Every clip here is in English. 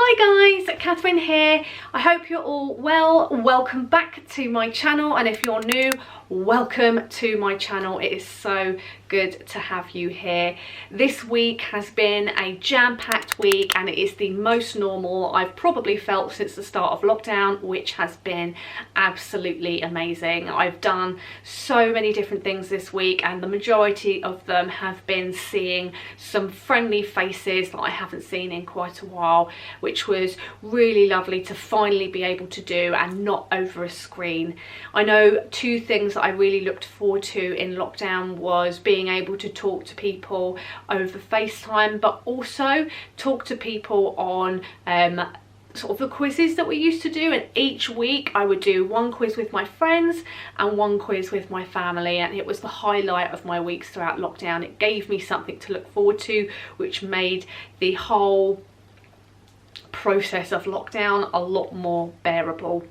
Hi guys, Catherine here. I hope you're all well. Welcome back to my channel, and if you're new, welcome to my channel. It is so good to have you here. This week has been a jam-packed week, and it is the most normal I've probably felt since the start of lockdown, which has been absolutely amazing. I've done so many different things this week, and the majority of them have been seeing some friendly faces that I haven't seen in quite a while, which was really lovely to finally be able to do, and not over a screen. I know two things that I really looked forward to in lockdown was being able to talk to people over FaceTime, but also talk to people on sort of the quizzes that we used to do. And each week I would do one quiz with my friends and one quiz with my family, and it was the highlight of my weeks throughout lockdown. It gave me something to look forward to, which made the whole process of lockdown a lot more bearable.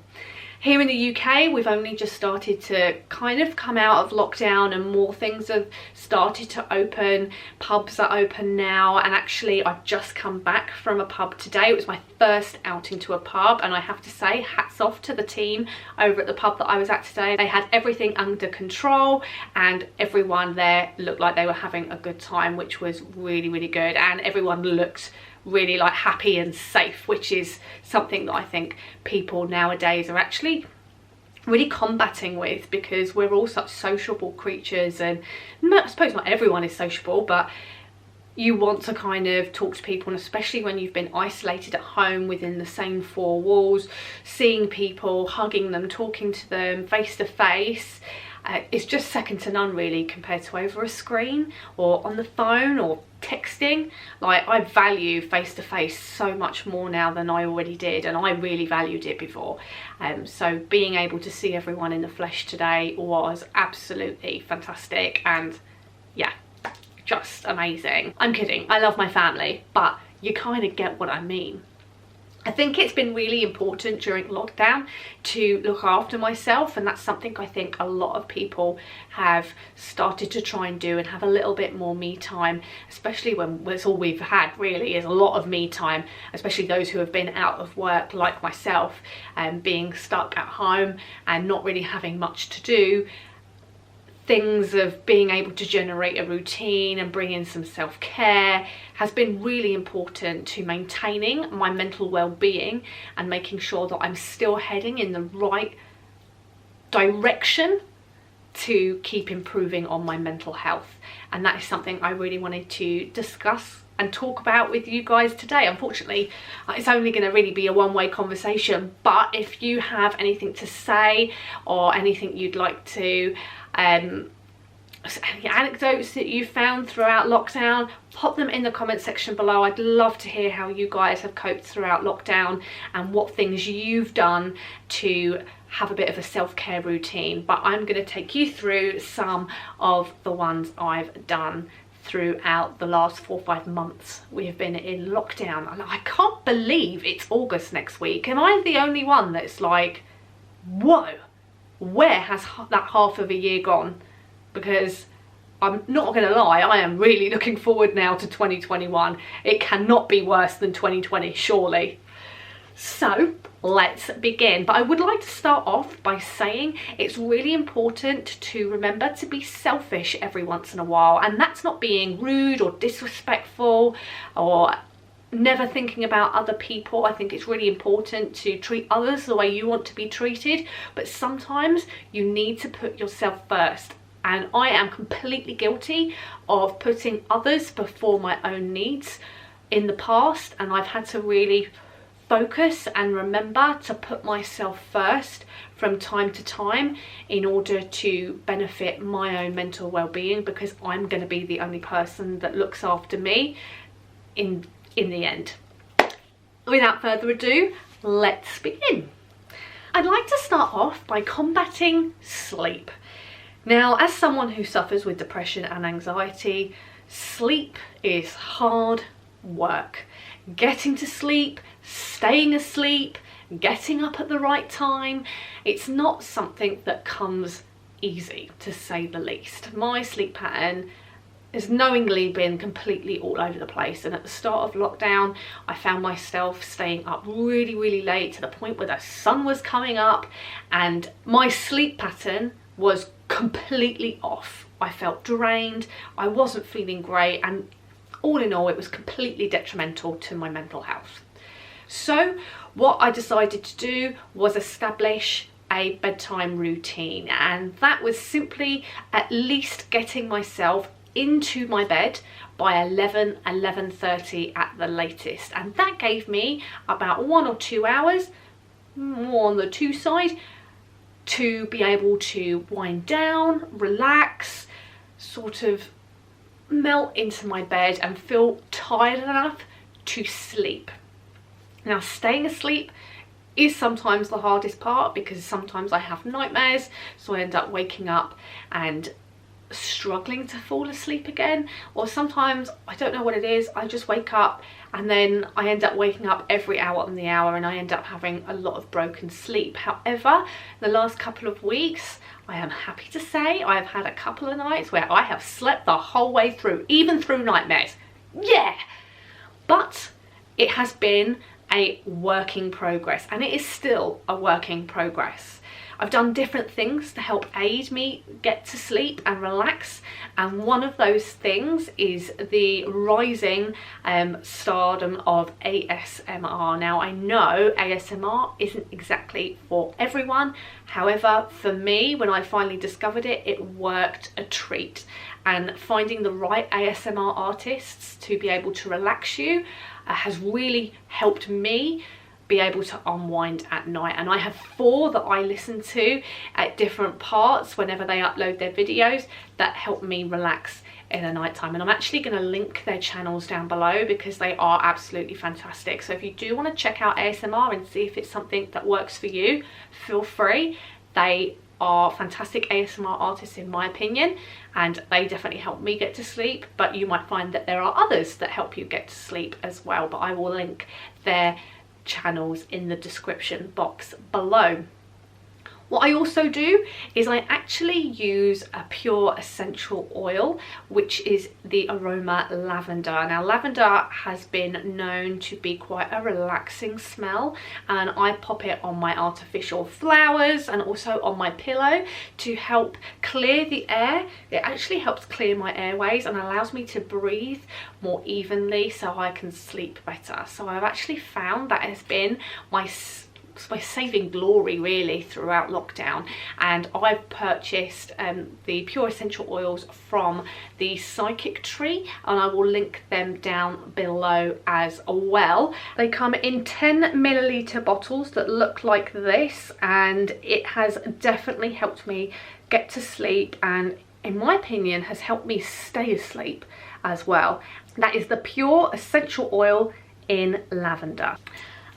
Here in the UK, we've only just started to kind of come out of lockdown, and more things have started to open. Pubs are open now, and actually I've just come back from a pub today. It was my first outing to a pub, and I have to say, hats off to the team over at the pub that I was at today. They had everything under control, and everyone there looked like they were having a good time, which was really, really good. And everyone looked really like happy and safe, which is something that I think people nowadays are actually really combating with, because we're all such sociable creatures, and I suppose not everyone is sociable, but you want to kind of talk to people, and especially when you've been isolated at home within the same four walls, seeing people, hugging them, talking to them face to face, it's just second to none really, compared to over a screen or on the phone or texting. Like, I value face to face so much more now than I already did, and I really valued it before. So being able to see everyone in the flesh today was absolutely fantastic, and yeah, just amazing. I'm kidding, I love my family, but you kind of get what I mean. I think it's been really important during lockdown to look after myself, and that's something I think a lot of people have started to try and do, and have a little bit more me time, especially when that's all we've had really, is a lot of me time, especially those who have been out of work like myself, and being stuck at home and not really having much to do. Things of being able to generate a routine and bring in some self-care has been really important to maintaining my mental well-being, and making sure that I'm still heading in the right direction to keep improving on my mental health. And that is something I really wanted to discuss and talk about with you guys today. Unfortunately, it's only going to really be a one-way conversation, but if you have anything to say, or anything you'd like to any anecdotes that you found throughout lockdown, pop them in the comment section below. I'd love to hear how you guys have coped throughout lockdown, and what things you've done to have a bit of a self-care routine. But I'm going to take you through some of the ones I've done throughout the last 4 or 5 months we have been in lockdown. And I can't believe it's August next week. Am I the only one that's like, whoa, where has that half of a year gone? Because I'm not gonna lie, I am really looking forward now to 2021. It cannot be worse than 2020, surely. So let's begin. But I would like to start off by saying it's really important to remember to be selfish every once in a while, and that's not being rude or disrespectful or never thinking about other people. I think it's really important to treat others the way you want to be treated, but sometimes you need to put yourself first. And I am completely guilty of putting others before my own needs in the past, and I've had to really focus and remember to put myself first from time to time in order to benefit my own mental well-being, because I'm going to be the only person that looks after me in the end. Without further ado, let's begin. I'd like to start off by combating sleep. Now, as someone who suffers with depression and anxiety, sleep is hard work. Getting to sleep, staying asleep, getting up at the right time, it's not something that comes easy, to say the least. My sleep pattern has knowingly been completely all over the place. And at the start of lockdown, I found myself staying up really, really late to the point where the sun was coming up and my sleep pattern was completely off. I felt drained, I wasn't feeling great, and all in all, it was completely detrimental to my mental health. So what I decided to do was establish a bedtime routine, and that was simply at least getting myself into my bed by 11:30 at the latest, and that gave me about 1 or 2 hours, more on the 2 side, to be able to wind down, relax, sort of melt into my bed and feel tired enough to sleep. Now, staying asleep is sometimes the hardest part because sometimes I have nightmares, so I end up waking up and struggling to fall asleep again, or sometimes I don't know what it is, I just wake up and then I end up waking up every hour on the hour and I end up having a lot of broken sleep. However, the last couple of weeks, I am happy to say I have had a couple of nights where I have slept the whole way through, even through nightmares. Yeah! But it has been a work in progress, and it is still a work in progress. I've done different things to help aid me get to sleep and relax, and one of those things is the rising stardom of ASMR. Now, I know ASMR isn't exactly for everyone, however, for me, when I finally discovered it, it worked a treat. And finding the right ASMR artists to be able to relax you has really helped me be able to unwind at night. And I have 4 that I listen to at different parts whenever they upload their videos that help me relax in the night time, and I'm actually going to link their channels down below because they are absolutely fantastic. So if you do want to check out ASMR and see if it's something that works for you, feel free. They are fantastic ASMR artists in my opinion, and they definitely help me get to sleep, but you might find that there are others that help you get to sleep as well, but I will link their channels in the description box below. What I also do is I actually use a pure essential oil, which is the aroma lavender. Now, lavender has been known to be quite a relaxing smell, and I pop it on my artificial flowers and also on my pillow to help clear the air. It actually helps clear my airways and allows me to breathe more evenly so I can sleep better. So I've actually found that has been my saving glory really throughout lockdown, and I've purchased the pure essential oils from the Psychic Tree, and I will link them down below as well. They come in 10ml bottles that look like this, and it has definitely helped me get to sleep, and in my opinion has helped me stay asleep as well. That is the pure essential oil in lavender.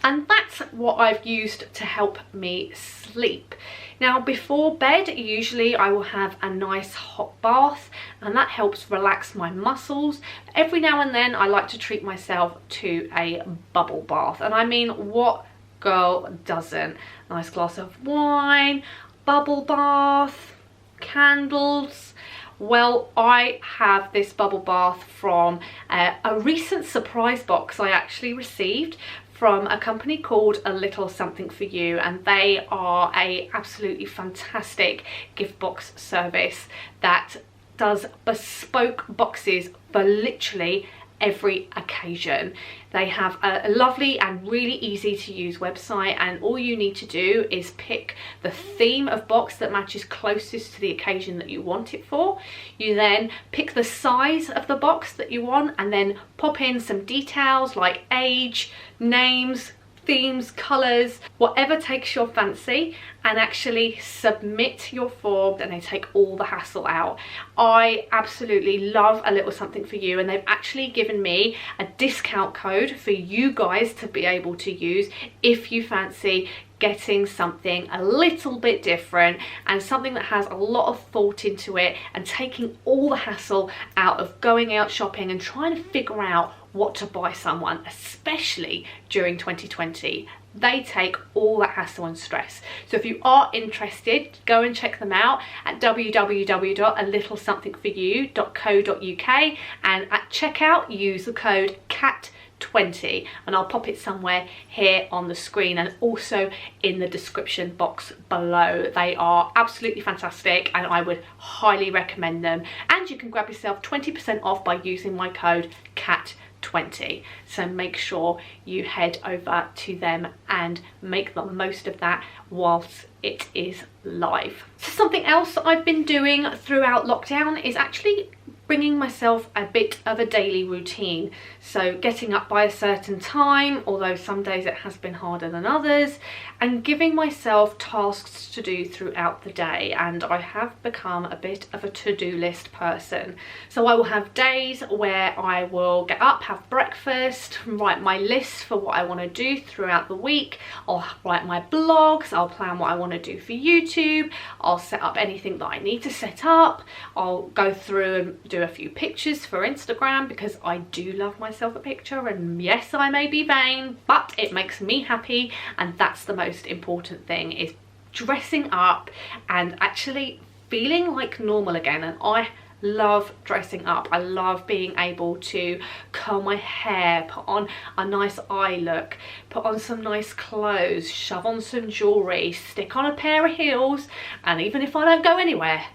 And that's what I've used to help me sleep. Now, before bed, usually I will have a nice hot bath, and that helps relax my muscles. Every now and then I like to treat myself to a bubble bath. And I mean, what girl doesn't? Nice glass of wine, bubble bath, candles. Well, I have this bubble bath from a recent surprise box I actually received from a company called A Little Something For You, and they are a absolutely fantastic gift box service that does bespoke boxes for literally every occasion. They have a lovely and really easy to use website, and all you need to do is pick the theme of box that matches closest to the occasion that you want it for. You then pick the size of the box that you want and then pop in some details like age, names, themes, colours, whatever takes your fancy, and actually submit your form, and they take all the hassle out. I absolutely love A Little Something For You, and they've actually given me a discount code for you guys to be able to use if you fancy getting something a little bit different and something that has a lot of thought into it, and taking all the hassle out of going out shopping and trying to figure out what to buy someone, especially during 2020. They take all that hassle and stress. So if you are interested, go and check them out at www.alittlesomethingforyou.co.uk, and at checkout use the code CAT20, and I'll pop it somewhere here on the screen and also in the description box below. They are absolutely fantastic and I would highly recommend them, and you can grab yourself 20% off by using my code CAT20. So make sure you head over to them and make the most of that whilst it is live. So something else that I've been doing throughout lockdown is actually bringing myself a bit of a daily routine. So getting up by a certain time, although some days it has been harder than others, and giving myself tasks to do throughout the day. And I have become a bit of a to-do list person. So I will have days where I will get up, have breakfast, write my list for what I want to do throughout the week. I'll write my blogs, I'll plan what I want to do for YouTube, I'll set up anything that I need to set up, I'll go through and do a few pictures for Instagram because I do love myself a picture, and yes, I may be vain, but it makes me happy, and that's the most important thing, is dressing up and actually feeling like normal again. And I love dressing up. I love being able to curl my hair, put on a nice eye look, put on some nice clothes, shove on some jewellery, stick on a pair of heels, and even if I don't go anywhere,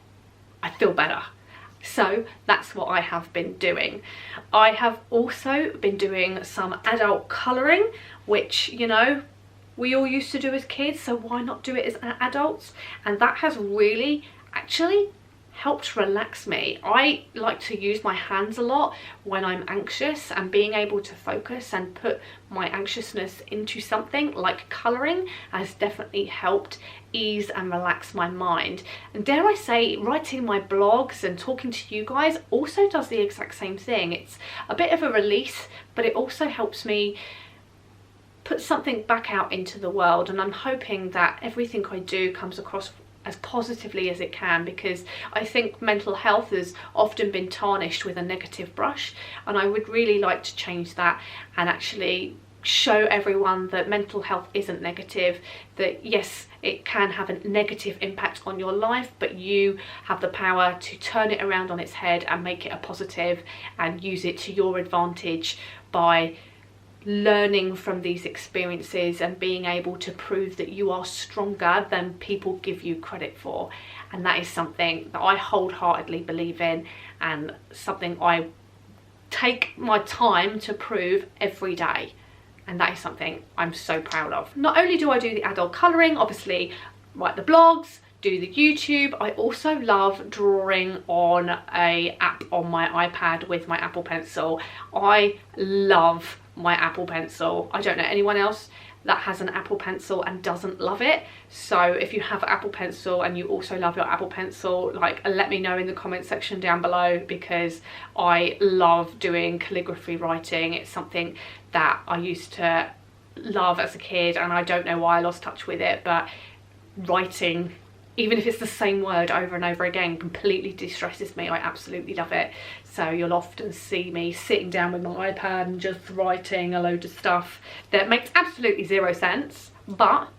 I feel better. So that's what I have been doing. I have also been doing some adult colouring, which, you know, we all used to do as kids, so why not do it as adults? And that has really actually helped relax me. I like to use my hands a lot when I'm anxious, and being able to focus and put my anxiousness into something like colouring has definitely helped ease and relax my mind. And dare I say, writing my blogs and talking to you guys also does the exact same thing. It's a bit of a release, but it also helps me put something back out into the world, and I'm hoping that everything I do comes across as positively as it can, because I think mental health has often been tarnished with a negative brush, and I would really like to change that and actually show everyone that mental health isn't negative, that yes, it can have a negative impact on your life, but you have the power to turn it around on its head and make it a positive and use it to your advantage by learning from these experiences and being able to prove that you are stronger than people give you credit for. And that is something that I wholeheartedly believe in, and something I take my time to prove every day. And that is something I'm so proud of. Not only do I do the adult colouring, obviously write the blogs, do the YouTube, I also love drawing on a app on my iPad with my Apple Pencil. I love my Apple Pencil. I don't know anyone else that has an Apple Pencil and doesn't love it. So if you have an Apple Pencil and you also love your Apple Pencil, like, let me know in the comment section down below, because I love doing calligraphy writing. It's something that I used to love as a kid, and I don't know why I lost touch with it, but writing, even if it's the same word over and over again, completely de-stresses me. I absolutely love it. So you'll often see me sitting down with my iPad and just writing a load of stuff that makes absolutely zero sense, but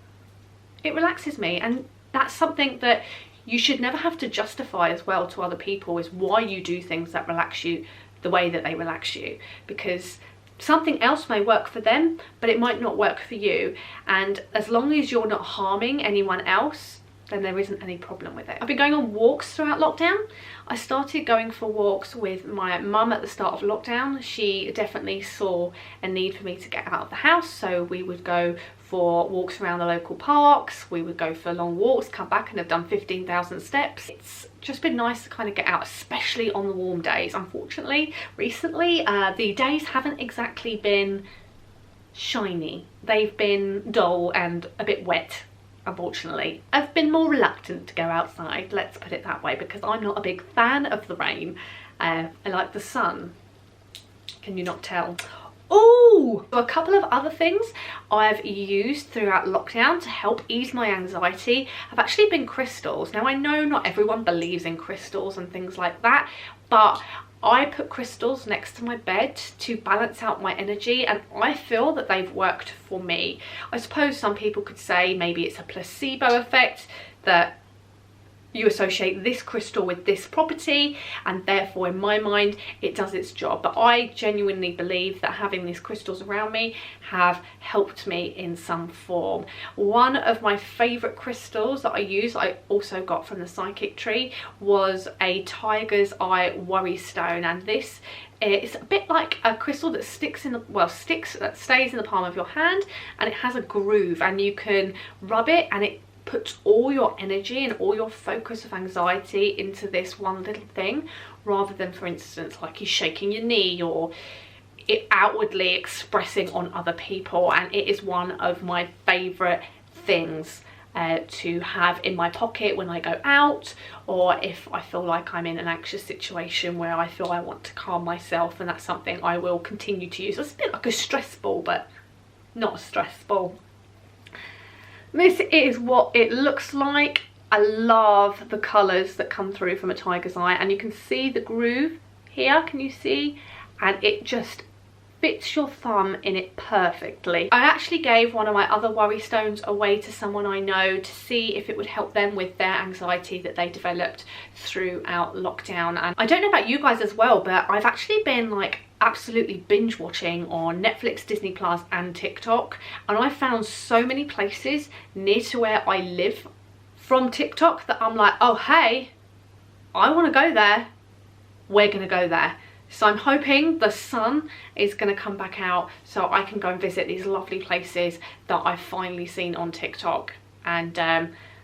it relaxes me. And that's something that you should never have to justify as well to other people, is why you do things that relax you the way that they relax you, because something else may work for them, but it might not work for you. And as long as you're not harming anyone else, then there isn't any problem with it. I've been going on walks throughout lockdown. I started going for walks with my mum at the start of lockdown. She definitely saw a need for me to get out of the house, so we would go for walks around the local parks, we would go for long walks, come back and have done 15,000 steps. It's just been nice to kind of get out, especially on the warm days. Unfortunately, recently, the days haven't exactly been shiny. They've been dull and a bit wet. Unfortunately, I've been more reluctant to go outside, let's put it that way, because I'm not a big fan of the rain. I like the sun. Can you not tell? Oh, a couple of other things I've used throughout lockdown to help ease my anxiety have actually been crystals. Now, I know not everyone believes in crystals and things like that, but I put crystals next to my bed to balance out my energy, and I feel that they've worked for me. I suppose some people could say maybe it's a placebo effect, that you associate this crystal with this property and therefore in my mind it does its job. But I genuinely believe that having these crystals around me have helped me in some form. One of my favorite crystals that I also got from the psychic tree, was a tiger's eye worry stone, and this it's a bit like a crystal that stays in the palm of your hand, and it has a groove and you can rub it and it puts all your energy and all your focus of anxiety into this one little thing, rather than, for instance, like you shaking your knee or it outwardly expressing on other people. And it is one of my favorite things to have in my pocket when I go out, or if I feel like I'm in an anxious situation where I feel I want to calm myself, and that's something I will continue to use. It's a bit like a stress ball, but not a stress ball. This is what it looks like. I love the colours that come through from a tiger's eye, and you can see the groove here, can you see? And it just fits your thumb in it perfectly. I actually gave one of my other worry stones away to someone I know to see if it would help them with their anxiety that they developed throughout lockdown. And I don't know about you guys as well, but I've actually been like absolutely binge watching on Netflix, Disney Plus and TikTok, and I found so many places near to where I live from TikTok that I'm like, oh hey, I want to go there, we're gonna go there. So I'm hoping the sun is going to come back out so I can go and visit these lovely places that I've finally seen on TikTok, and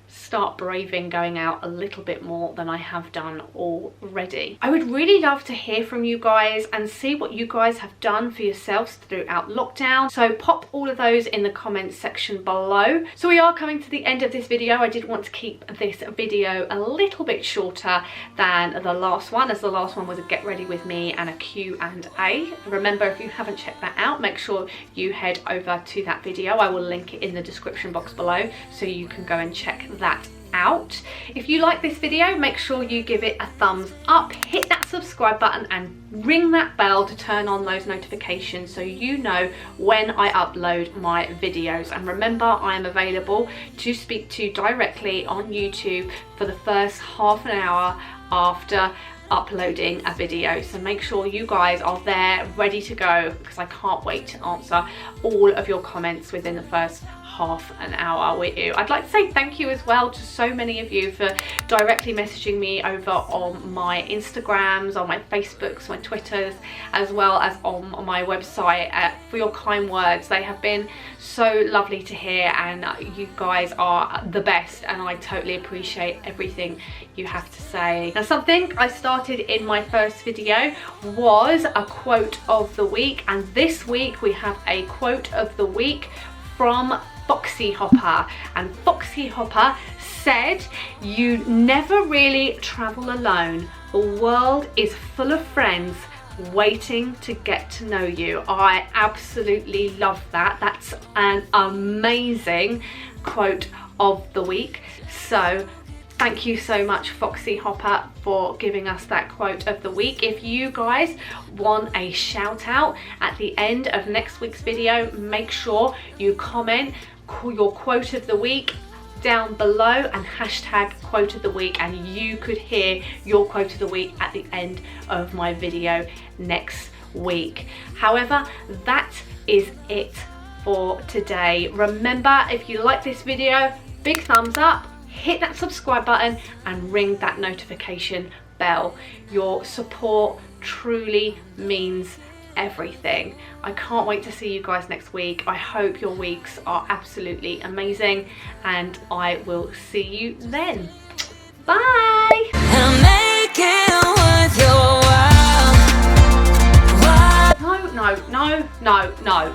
start braving going out a little bit more than I have done already. I would really love to hear from you guys and see what you guys have done for yourselves throughout lockdown. So pop all of those in the comments section below. So we are coming to the end of this video. I did want to keep this video a little bit shorter than the last one, as the last one was a get ready with me and a Q&A. Remember, if you haven't checked that out, make sure you head over to that video. I will link it in the description box below so you can go and check that out. If you like this video, make sure you give it a thumbs up, hit that subscribe button and ring that bell to turn on those notifications so you know when I upload my videos. And remember, I am available to speak to directly on YouTube for the first half an hour after uploading a video, so make sure you guys are there ready to go, because I can't wait to answer all of your comments within the first half an hour with you. I'd like to say thank you as well to so many of you for directly messaging me over on my Instagrams, on my Facebooks, my Twitters, as well as on my website, for your kind words. They have been so lovely to hear, and you guys are the best, and I totally appreciate everything you have to say. Now, something I started in my first video was a quote of the week, and this week we have a quote of the week from Foxy Hopper. And Foxy Hopper said, "You never really travel alone. The world is full of friends waiting to get to know you." I absolutely love that. That's an amazing quote of the week. So thank you so much, Foxy Hopper, for giving us that quote of the week. If you guys want a shout out at the end of next week's video, make sure you comment your quote of the week down below and hashtag quote of the week, and you could hear your quote of the week at the end of my video next week. However, that is it for today. Remember, if you like this video, big thumbs up, hit that subscribe button and ring that notification bell. Your support truly means everything. I can't wait to see you guys next week. I hope your weeks are absolutely amazing, and I will see you then. Bye. No.